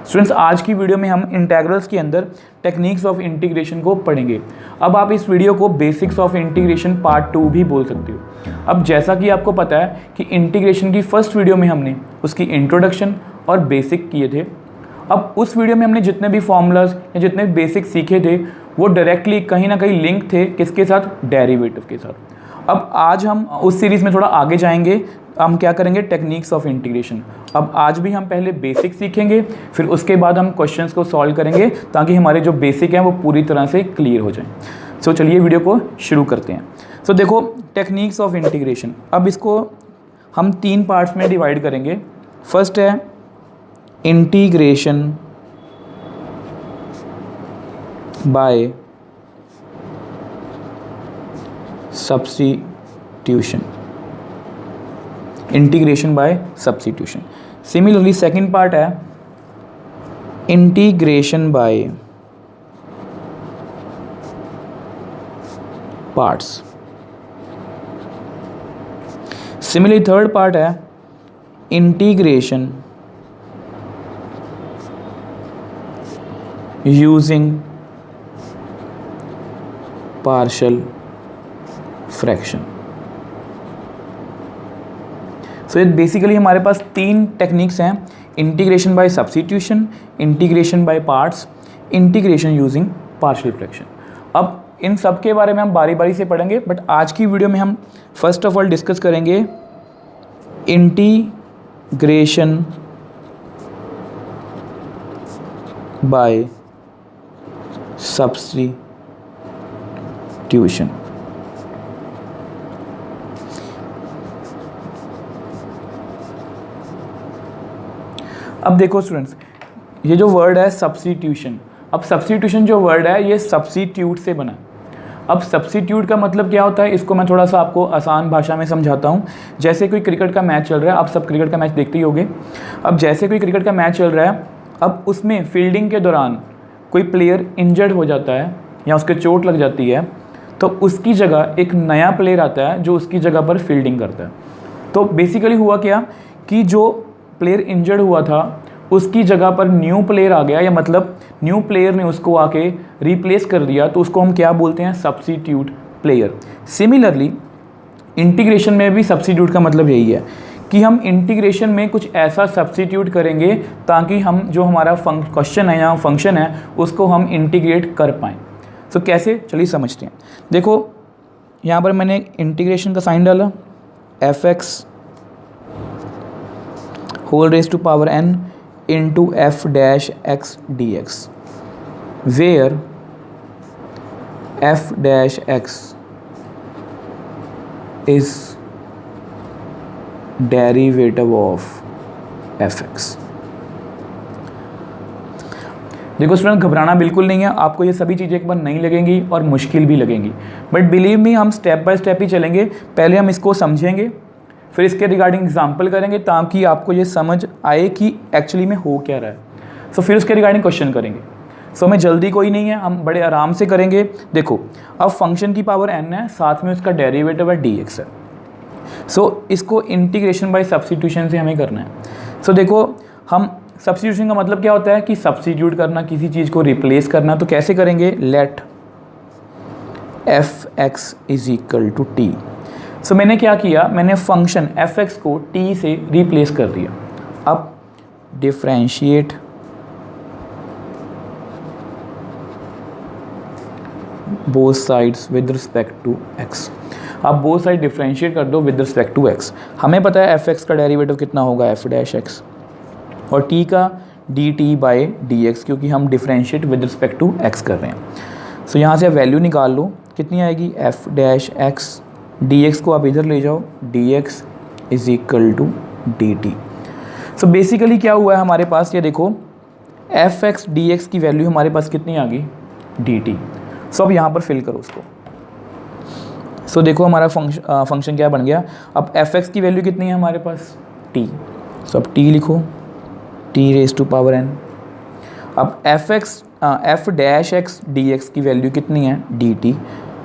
Students, आज की video में हम इंटीग्रल्स के अंदर टेक्निक्स ऑफ इंटीग्रेशन को पढ़ेंगे। अब आप इस वीडियो को बेसिक्स ऑफ इंटीग्रेशन पार्ट 2 भी बोल सकते हो। अब जैसा कि आपको पता है कि इंटीग्रेशन की फर्स्ट वीडियो में हमने उसकी इंट्रोडक्शन और बेसिक किए थे। अब उस वीडियो में हमने जितने भी फॉर्मूलाज या जितने भी बेसिक सीखे थे वो डायरेक्टली कहीं ना कहीं लिंक थे किसके साथ, डेरिवेटिव के साथ। अब आज हम उस सीरीज़ में थोड़ा आगे जाएंगे। हम क्या करेंगे, टेक्निक्स ऑफ इंटीग्रेशन। अब आज भी हम पहले बेसिक सीखेंगे, फिर उसके बाद हम क्वेश्चंस को सॉल्व करेंगे ताकि हमारे जो बेसिक हैं वो पूरी तरह से क्लियर हो जाएं। सो चलिए वीडियो को शुरू करते हैं। सो देखो, टेक्निक्स ऑफ इंटीग्रेशन, अब इसको हम 3 पार्ट्स में डिवाइड करेंगे। फर्स्ट है integration by substitution, integration by substitution. Similarly second part है integration by parts. Similarly third part है integration using partial fraction. So ये बेसिकली हमारे पास 3 टेक्निक्स हैं, integration by substitution, integration by parts, integration using partial fraction. अब इन सब के बारे में हम बारी बारी से पढ़ेंगे, बट आज की वीडियो में हम फर्स्ट ऑफ ऑल डिस्कस करेंगे इंटीग्रेशन बाय सब्स्टिट्यूशन। अब देखो स्टूडेंट्स, ये जो वर्ड है सब्स्टिट्यूशन, अब सब्स्टिट्यूशन जो वर्ड है ये सब्स्टिट्यूट से बना है। अब सब्स्टिट्यूट का मतलब क्या होता है, इसको मैं थोड़ा सा आपको आसान भाषा में समझाता हूँ। जैसे कोई क्रिकेट का मैच चल रहा है, आप सब क्रिकेट का मैच देखते ही होंगे। अब जैसे कोई क्रिकेट का मैच चल रहा है, अब उसमें फील्डिंग के दौरान कोई प्लेयर इंजर्ड हो जाता है या उसके चोट लग जाती है, तो उसकी जगह एक नया प्लेयर आता है जो उसकी जगह पर फील्डिंग करता है। तो बेसिकली हुआ क्या कि जो प्लेयर इंजर्ड हुआ था उसकी जगह पर न्यू प्लेयर आ गया, या मतलब न्यू प्लेयर ने उसको आके रिप्लेस कर दिया, तो उसको हम क्या बोलते हैं, सब्स्टिट्यूट प्लेयर। सिमिलरली इंटीग्रेशन में भी सब्स्टिट्यूट का मतलब यही है कि हम इंटीग्रेशन में कुछ ऐसा सब्स्टिट्यूट करेंगे ताकि हम जो हमारा क्वेश्चन है या फंक्शन है उसको हम इंटीग्रेट कर पाएँ। तो कैसे, चलिए समझते हैं। देखो यहाँ पर मैंने इंटीग्रेशन का साइन डाला, fx whole raise to power n into f dash x dx, where f dash x is derivative of fx। देखो स्टूडेंट, घबराना बिल्कुल नहीं है, आपको ये सभी चीज़ें एक बार नहीं लगेंगी और मुश्किल भी लगेंगी, बट बिलीव मी हम स्टेप बाय स्टेप ही चलेंगे। पहले हम इसको समझेंगे, फिर इसके रिगार्डिंग एग्जाम्पल करेंगे ताकि आपको ये समझ आए कि एक्चुअली में हो क्या रहा है। सो फिर उसके रिगार्डिंग क्वेश्चन करेंगे। सो हमें जल्दी कोई नहीं है, हम बड़े आराम से करेंगे। देखो, अब फंक्शन की पावर n है, साथ में उसका डेरिवेटिव है dx है। सो इसको इंटीग्रेशन बाय सब्स्टिट्यूशन से हमें करना है। सो देखो, हम सब्स्टिट्यूशन का मतलब क्या होता है कि सब्स्टिट्यूट करना, किसी चीज़ को रिप्लेस करना। तो कैसे करेंगे, let fx is equal to t। सो मैंने क्या किया, मैंने फंक्शन fx को t से रिप्लेस कर दिया। अब differentiate both sides with respect to x। आप बोथ साइड डिफरेंशिएट कर दो विद रिस्पेक्ट टू x। हमें पता है fx का डेरिवेटिव कितना होगा, f डैश x, और t का dt बाई dx, क्योंकि हम differentiate with respect to x कर रहे हैं। सो यहाँ से वैल्यू निकाल लो, कितनी आएगी, f डैश x, dx को आप इधर ले जाओ, dx is equal to dt। So basically क्या हुआ है हमारे पास, ये देखो fx dx की वैल्यू हमारे पास कितनी आ गई, dt। सो अब यहाँ पर फिल करो उसको। सो देखो हमारा फंक्शन क्या बन गया। अब fx की वैल्यू कितनी है हमारे पास, t। सो अब t लिखो, t raise to power n। अब f डैश x dx की वैल्यू कितनी है, dt।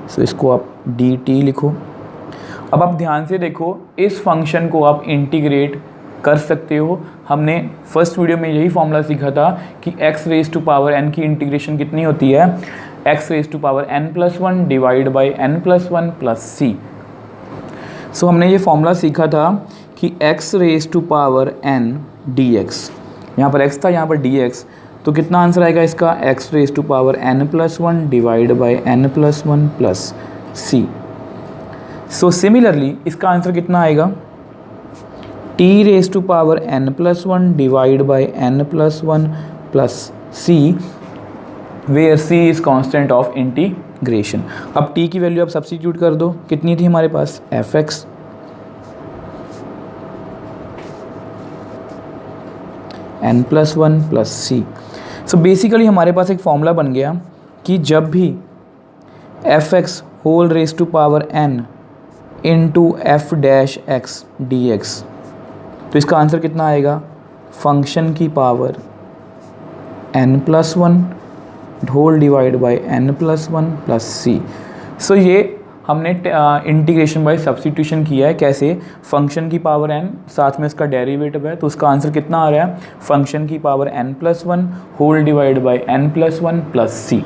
सो इसको आप dt लिखो। अब आप ध्यान से देखो, इस फंक्शन को आप इंटीग्रेट कर सकते हो। हमने फर्स्ट वीडियो में यही फॉर्मूला सीखा था कि x raise to power n की इंटीग्रेशन कितनी होती है, x raise to power n+1 divide by n+1 plus c। So हमने ये फॉर्मूला सीखा था कि x raise to power n dx, यहाँ पर x था, यहाँ पर dx, तो कितना आंसर आएगा इसका, x raise to power n+1 divide by n+1 plus c। So similarly इसका आंसर कितना आएगा, t raise to power n+1 divide by n+1 plus c, where c is constant of integration. अब t की वैल्यू आप substitute कर दो, कितनी थी हमारे पास, fx n+1 plus c। So basically हमारे पास एक फॉर्मूला बन गया कि जब भी fx whole raise to power n into f dash x D x, तो इसका आंसर कितना आएगा, फंक्शन की power n+1 whole divide by n+1 plus c. So ये हमने इंटीग्रेशन बाय सब्स्टिट्यूशन किया है। कैसे, फंक्शन की पावर n, साथ में इसका डेरिवेटिव है, तो उसका आंसर कितना आ रहा है, फंक्शन की power n+1 whole divide by n+1 plus c.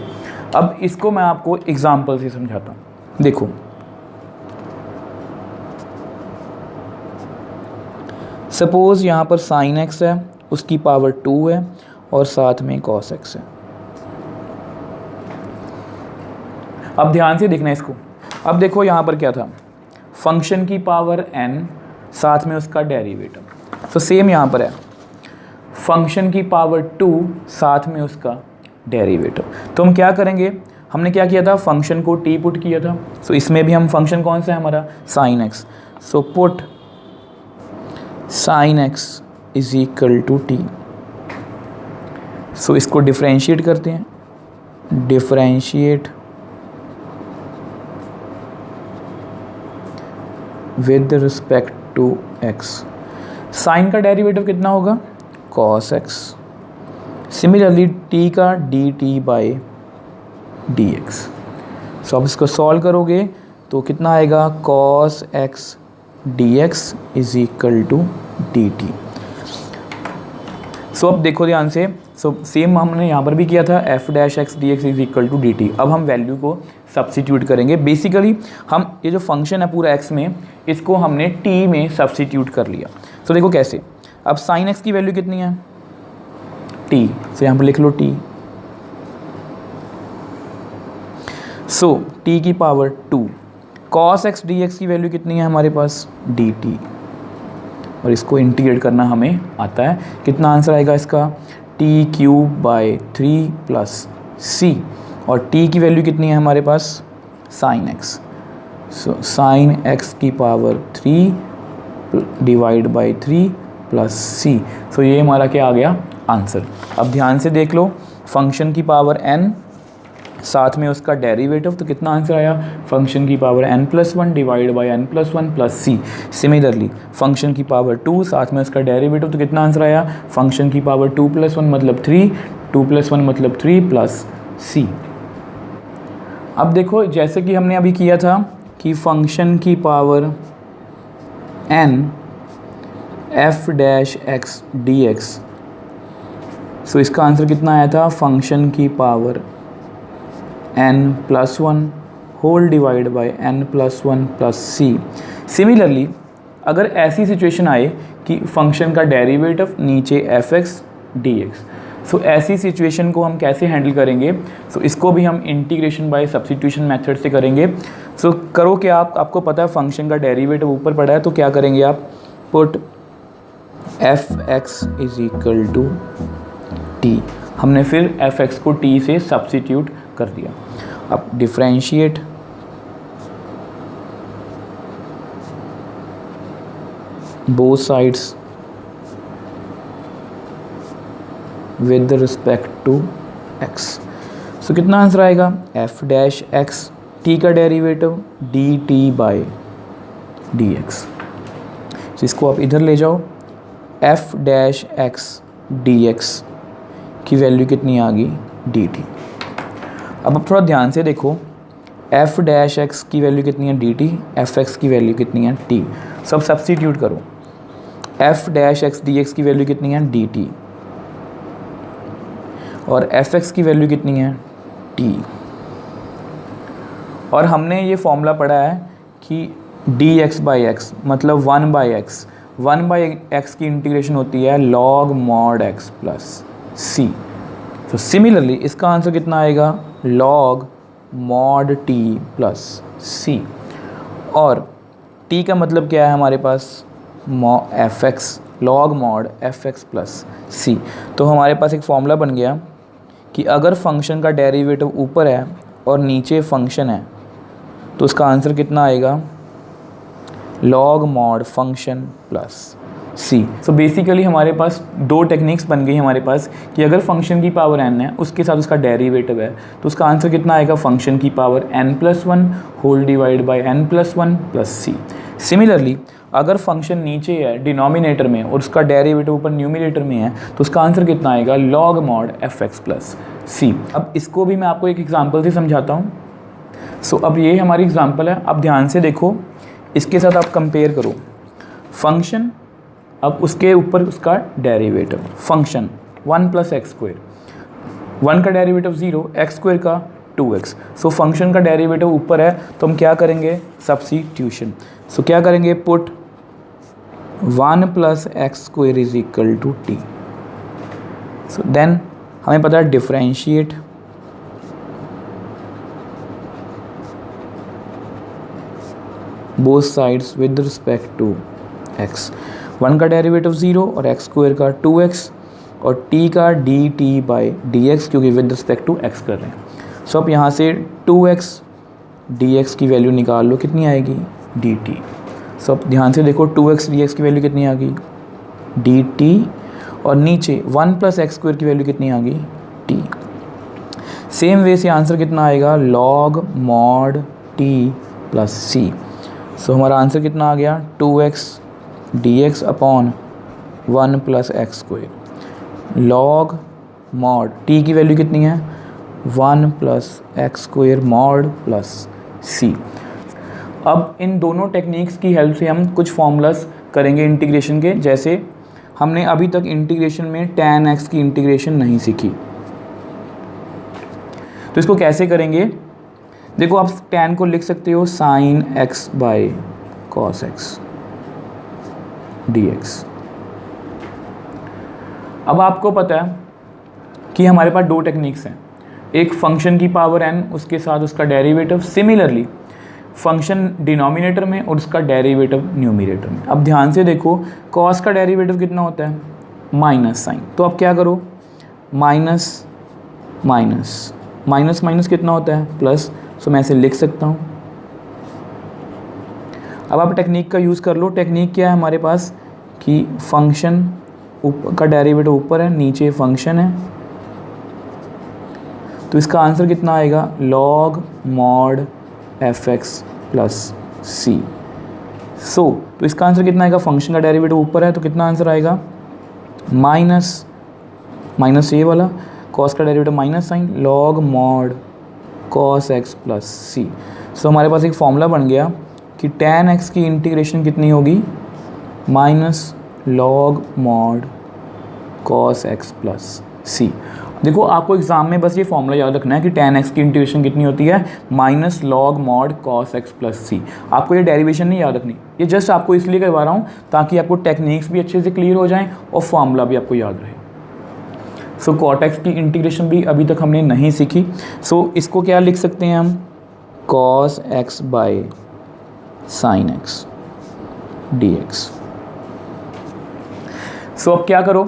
अब इसको मैं आपको एग्जाम्पल से समझाता हूँ। देखो, सपोज़ यहाँ पर साइन x है, उसकी पावर 2 है और साथ में cos x है। अब ध्यान से देखना इसको। अब देखो यहाँ पर क्या था, फंक्शन की पावर n, साथ में उसका डेरिवेटिव। तो सेम यहाँ पर है, फंक्शन की पावर 2 साथ में उसका डेरिवेटिव। तो हम क्या करेंगे, हमने क्या किया था, फंक्शन को t पुट किया था। सो इसमें भी हम फंक्शन कौन सा है हमारा, sine x। So put sine x is equal to t। So इसको डिफरेंशिएट करते हैं, differentiate with respect to x। Sine का डेरिवेटिव कितना होगा, cos x। सिमिलरली t का dt बाई dx। सो अब इसको सॉल्व करोगे तो कितना आएगा, cos x dx is equal to dt। So अब देखो ध्यान से, सो सेम हमने यहाँ पर भी किया था, f dash x D X is equal to D T. अब हम वैल्यू को सब्स्टिट्यूट करेंगे। बेसिकली हम ये जो फंक्शन है पूरा x में, इसको हमने t में सब्स्टिट्यूट कर लिया। तो देखो कैसे, अब साइन x की वैल्यू कितनी है, t, सो यहाँ पर लिख लो t। सो t की पावर 2, cos x dx की वैल्यू कितनी है हमारे पास, dt, और इसको इंटीग्रेट करना हमें आता है। कितना आंसर आएगा इसका, t³/3 प्लस c, और t की वैल्यू कितनी है हमारे पास, sine x। So sine x की power 3 divide by 3 plus c। So ये हमारा क्या आ गया आंसर। अब ध्यान से देख लो, फंक्शन की पावर n, साथ में उसका डेरिवेटिव, तो कितना आंसर आया, फंक्शन की power n+1 divide by n+1 plus c। Similarly function की पावर 2, साथ में उसका डेरिवेटिव, तो कितना आंसर आया, फंक्शन की पावर 2+1 मतलब 3, 2+1 मतलब 3 प्लस c। अब देखो, जैसे कि हमने अभी किया था कि फंक्शन की power n f dash x D x, so इसका आंसर कितना आया था, फंक्शन की power n+1 whole divide by n+1 plus c। Similarly अगर ऐसी सिचुएशन आए कि फंक्शन का डेरिवेटिव नीचे fx dx, सो ऐसी सिचुएशन को हम कैसे हैंडल करेंगे, सो इसको भी हम इंटीग्रेशन बाय सब्स्टिट्यूशन मेथड से करेंगे। सो करो कि आपको पता है फंक्शन का डेरिवेटिव ऊपर पड़ा है, तो क्या करेंगे आप, put fx is equal to t। हमने फिर fx को t से सब्स्टिट्यूट कर दिया। अब differentiate both sides with respect to x। So कितना आंसर आएगा, f डैश x, t का डेरिवेटिव dt बाई dx। तो इसको आप इधर ले जाओ, f डैश x dx की वैल्यू कितनी आ गई, dt। अब थोड़ा ध्यान से देखो, f डैश x की वैल्यू कितनी है dt, f x की वैल्यू कितनी है t। सब सब्स्टिट्यूट करो, F dash x D x की वैल्यू कितनी है, डी टी, और एफ एक्स की वैल्यू कितनी है, टी। और हमने ये फॉर्मूला पढ़ा है कि डी एक्स बाई एक्स मतलब 1/x, 1/x की इंटीग्रेशन होती है log mod x plus c. तो सिमिलरली इसका आंसर कितना आएगा, log mod t plus c. और t का मतलब क्या है हमारे पास, f x, log mod f x plus c. तो हमारे पास एक फॉर्मूला बन गया कि अगर फंक्शन का डेरिवेटिव ऊपर है और नीचे फंक्शन है तो उसका आंसर कितना आएगा, log mod function plus c. सो बेसिकली हमारे पास दो टेक्निक्स बन गई हमारे पास कि अगर फंक्शन की पावर n है उसके साथ उसका डेरिवेटिव है तो उसका आंसर कितना आएगा, फंक्शन की power n+1 whole divide by n+1 plus C. Similarly अगर फंक्शन नीचे है डिनोमिनेटर में और उसका डेरिवेटिव ऊपर न्यूमिनेटर में है तो उसका आंसर कितना आएगा, log mod f x plus c. अब इसको भी मैं आपको एक एग्जाम्पल से समझाता हूँ। सो अब ये हमारी एग्जाम्पल है, अब ध्यान से देखो, इसके साथ आप कंपेयर करो फंक्शन, अब उसके ऊपर उसका डेरिवेटिव फंक्शन 1 + x², 1 का डेरिवेटिव 0, x² का 2x। सो फंक्शन का डेरिवेटिव ऊपर है तो हम क्या करेंगे, सब्स्टिट्यूशन। सो क्या करेंगे, put 1 + x² = t। So then हमें पता है differentiate both sides with respect to x। 1 का डेरिवेटिव 0 और x² का 2x और t का dt/dx क्योंकि विद रिस्पेक्ट टू x कर रहे हैं। सो अब यहाँ से 2x dx की वैल्यू निकाल लो, कितनी आएगी, dt। सो अब ध्यान से देखो 2x dx की वैल्यू कितनी आ गई, dt, और नीचे 1 + x² की वैल्यू कितनी आ गई, t। सेम वे से आंसर कितना आएगा, log mod t plus c. सो हमारा आंसर कितना आ गया, 2x dx upon 1 + x², log mod t की वैल्यू कितनी है, 1 + x² mod प्लस सी। अब इन दोनों टेक्निक्स की हेल्प से हम कुछ फॉर्मूलास करेंगे इंटीग्रेशन के। जैसे हमने अभी तक इंटीग्रेशन में tan x की इंटीग्रेशन नहीं सीखी, तो इसको कैसे करेंगे, देखो आप tan को लिख सकते हो sin x by cos x dx। अब आपको पता है कि हमारे पास दो टेक्निक्स हैं, एक फंक्शन की पावर n उसके साथ उसका डेरिवेटिव, सिमिलरली फंक्शन डिनोमिनेटर में और उसका डेरिवेटिव न्यूमिनेटर में। अब ध्यान से देखो cos का डेरिवेटिव कितना होता है, माइनस साइन। तो अब क्या करो, माइनस माइनस माइनस माइनस कितना होता है, प्लस। सो मैं इसे लिख सकता हूँ। अब आप टेक्निक का यूज़ कर लो। टेक्निक क्या है हमारे पास कि फंक्शन का डेरिवेटिव ऊपर है, नीचे फंक्शन है, तो इसका आंसर कितना आएगा, log mod f x plus c. So तो इसका आंसर कितना आएगा, फंक्शन का डेरिवेटिव ऊपर है तो कितना आंसर आएगा, माइनस माइनस ये वाला, कॉस का derivative minus sine, log mod cos x plus c. So हमारे पास एक फॉर्मूला बन गया कि tan x की इंटीग्रेशन कितनी होगी, minus log mod cos x plus c. देखो आपको एग्जाम में बस ये फॉर्मूला याद रखना है कि tan x की इंटीग्रेशन कितनी होती है, minus log mod cos x plus c. आपको ये डेरिवेशन नहीं याद रखनी, ये जस्ट आपको इसलिए करवा रहा हूँ ताकि आपको टेक्निक्स भी अच्छे से क्लियर हो जाएं और फॉर्मूला भी आपको याद रहे। सो cot x की इंटीग्रेशन भी अभी तक हमने नहीं सीखी। सो इसको क्या लिख सकते हैं हम, cos x by sin x dx। So अब क्या करो,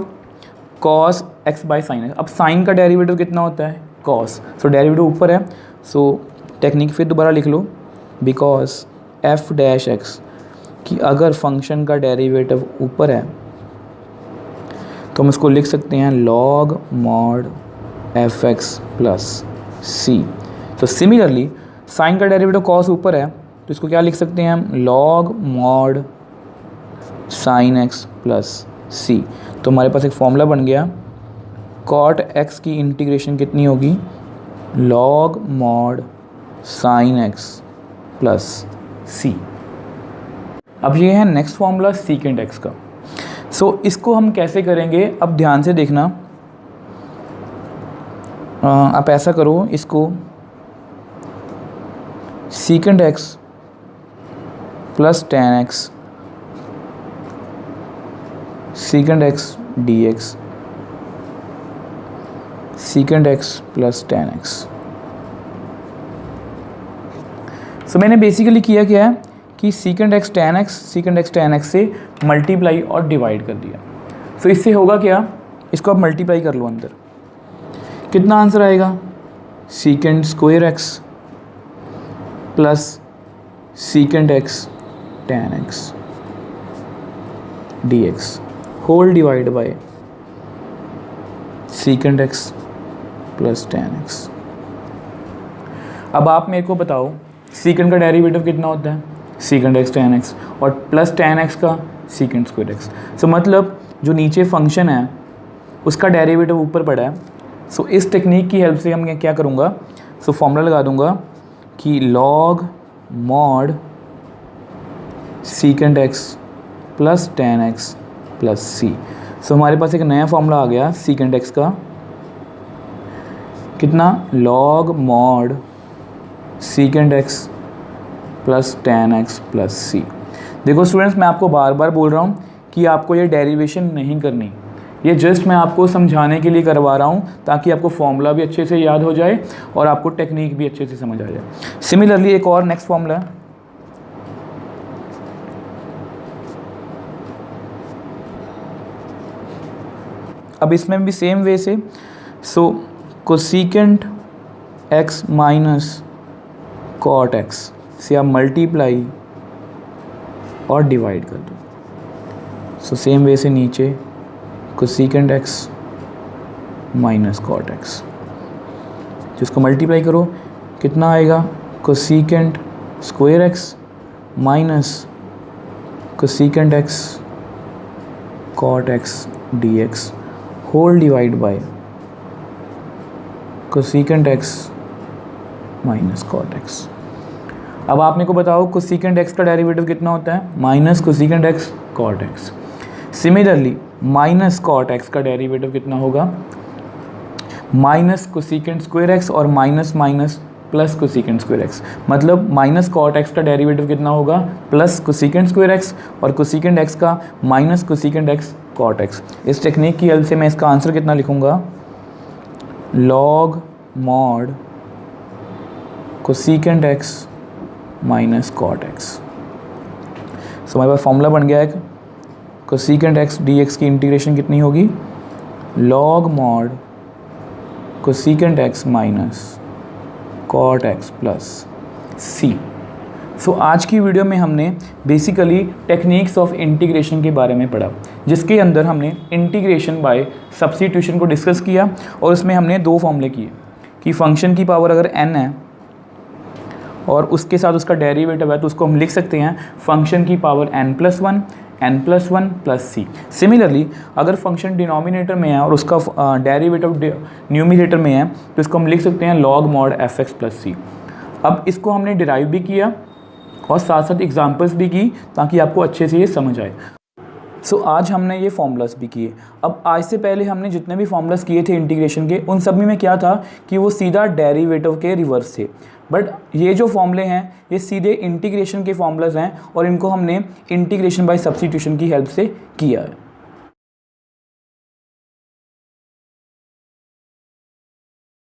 cos x by sine x. अब साइन का डेरिवेटिव कितना होता है, cos। सो डेरिवेटिव ऊपर है, सो टेक्निक फिर दोबारा लिख लो, बिकॉज f डैश x कि अगर फंक्शन का डेरिवेटिव ऊपर है तो हम इसको लिख सकते हैं log mod f x plus c. तो सिमिलरली साइन का डेरिवेटिव cos ऊपर है तो इसको क्या लिख सकते हैं हम, log mod sin x plus c. तो हमारे पास एक फॉर्मूला बन गया, cot x की इंटीग्रेशन कितनी होगी, log mod sin x plus c. अब ये है नेक्स्ट फॉर्मूला secant x का। सो इसको हम कैसे करेंगे, अब ध्यान से देखना। आप ऐसा करो, इसको secant x plus tan x secant x D x secant x plus tan x. So मैंने बेसिकली किया क्या है कि सीकेंड एक्स टेन एक्स से मल्टीप्लाई और डिवाइड कर दिया। सो इससे होगा क्या, इसको आप मल्टीप्लाई कर लो अंदर, कितना आंसर आएगा, secant square X plus secant x tan X D X whole divide by secant x plus tan X. अब आप मेरे को बताओ सीकेंड का डेरिवेटिव कितना होता है, सीकेंड एक्स टेन एक्स, और प्लस टेन एक्स का सीकेंड स्क्वायर एक्स। सो मतलब जो नीचे फंक्शन है उसका डेरिवेटिव ऊपर पड़ा है। सो इस टेक्निक की हेल्प से हम क्या करूँगा, सो फॉर्मूला लगा दूंगा कि log mod secant x plus tan x plus c. So हमारे पास एक नया फॉर्मूला आ गया सीकेंड एक्स का, कितना, log mod secant x plus tan x plus c. देखो स्टूडेंट्स, मैं आपको बार बार बोल रहा हूँ कि आपको ये डेरिवेशन नहीं करनी, ये जस्ट मैं आपको समझाने के लिए करवा रहा हूँ ताकि आपको फॉर्मूला भी अच्छे से याद हो जाए और आपको टेक्निक भी अच्छे से समझ आ जाए। सिमिलरली एक और नेक्स्ट फॉर्मूला है, अब इसमें भी सेम वे से, so cosecant x minus cot x से आप मल्टीप्लाई और डिवाइड कर दो। सो सेम वे से नीचे cosecant x minus cot X, जिसको मल्टीप्लाई करो कितना आएगा, cosecant square X minus cosecant x cot X D X whole divide by cosecant x minus cot X. अब आप मेरे को बताओ कोसेकेंट एक्स का डेरिवेटिव कितना होता है, minus cosecant x cot x. Similarly minus cot x का डेरिवेटिव कितना होगा, माइनस कोसेकेंट स्क्वायर एक्स और minus minus plus cosecant square x. मतलब माइनस कॉट एक्स का डेरिवेटिव कितना होगा, प्लस कोसेकेंट स्क्वायर एक्स, और कोसेकेंट एक्स का minus cosecant x cot x. इस टेक्निक की हेल्प से मैं इसका आंसर कितना लिखूंगा, log mod cosecant x minus cot x. So हमारे पास फॉर्मूला बन गया है, कोसेकेंट एक्स डी एक्स की इंटीग्रेशन कितनी होगी, log mod cosecant x minus cot x plus c. So आज की वीडियो में हमने बेसिकली टेक्निक्स ऑफ इंटीग्रेशन के बारे में पढ़ा, जिसके अंदर हमने इंटीग्रेशन बाय सब्स्टिट्यूशन को डिस्कस किया, और उसमें हमने दो फॉर्मूले किए कि फंक्शन की पावर अगर n है और उसके साथ उसका डेरिवेटिव है तो उसको हम लिख सकते हैं फंक्शन की power n plus one plus सी। सिमिलरली अगर फंक्शन डिनोमिनेटर में है और उसका डेरिवेटिव न्यूमिनेटर में है तो इसको हम लिख सकते हैं log mod f x plus c. अब इसको हमने डिराइव भी किया और साथ साथ एग्जांपल्स भी की ताकि आपको अच्छे से ये समझ आए। सो आज हमने ये फॉर्मूलास भी किए। अब आज से पहले हमने जितने भी फॉर्मूलास किए थे इंटीग्रेशन के, उन सभी में क्या था कि वो सीधा डेरिवेटिव के रिवर्स थे, बट ये जो फॉर्मूले हैं ये सीधे इंटीग्रेशन के फॉर्मूलाज हैं और इनको हमने इंटीग्रेशन बाय सब्स्टिट्यूशन की हेल्प से किया है।